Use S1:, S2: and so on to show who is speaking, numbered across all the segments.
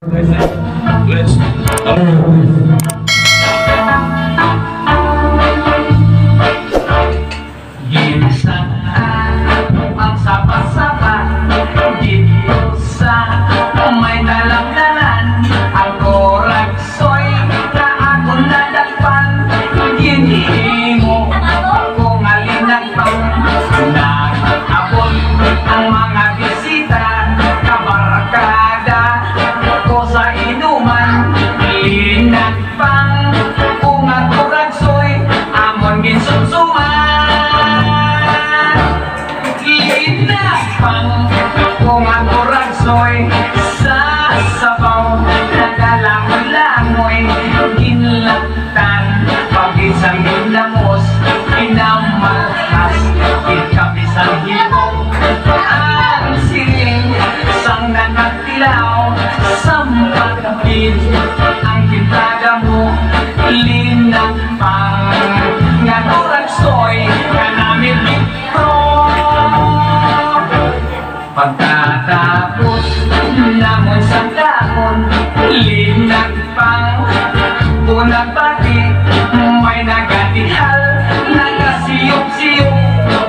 S1: Let's.
S2: Ginsan ang sapa-sapa dito sa may dalang-dalan. Ang koraksoy na ako nadagpan. Hindi mo kung alin ang pang nag-abot ang mga bisita. Kabarkada ko sa inuman. Linagpang kung ang koraksoy amon ginsumsuman. Linagpang kung ang koraksoy sa sabaw nagalangoy-langoy. Ginlaktan pag-isang ginamos pinamalkas ikabisang hipong ang siling sang nakatilaw sampagin ang kintada mo. Linagpang nga koraksoy nga namin dito. Pagkatapos namon sa dahon, linagpang unang pati may nagatihal, nagasiyok-siyok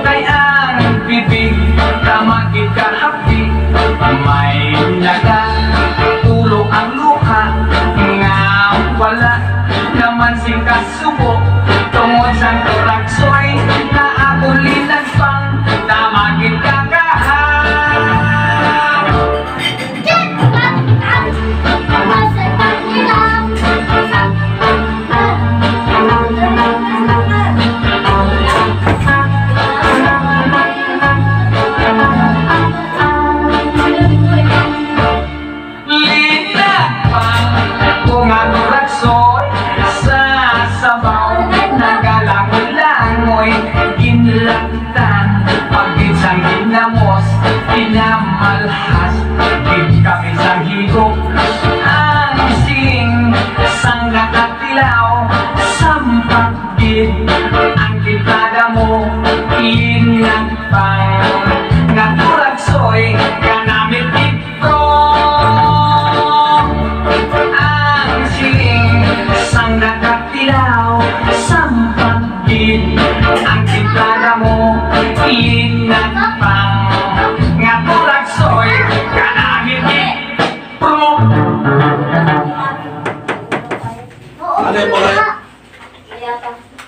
S2: kay ang bibig tamakit kahapi. May nagatulo ang luha nga wala naman sing kasubo tungod sa koraksoy na ako linagpang tamakit kakahap. Linagpang kung ang koraksoy sa sabaw nagalangoy-langoy. Ginlaktan pag-isang ginamos pinamalhas ikabisang higop ang siling sang nakatilaw sampagin ang kintada mo. Linagpang nga koraksoy ka namin dito. Ang siling sang nakatilaw sampagin ang kintada mo. Linagpang nga koraksoy ka namin dito.
S1: Ano yung mga?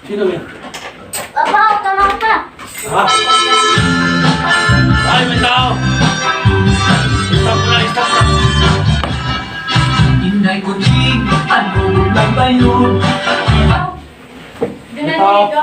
S1: Sino yun?
S3: Papa, tama ka.
S1: Ha? Ay, may tao! Stop na, stop na!
S2: Inay ko ching, ano lang ba yun?
S3: Ganun dito.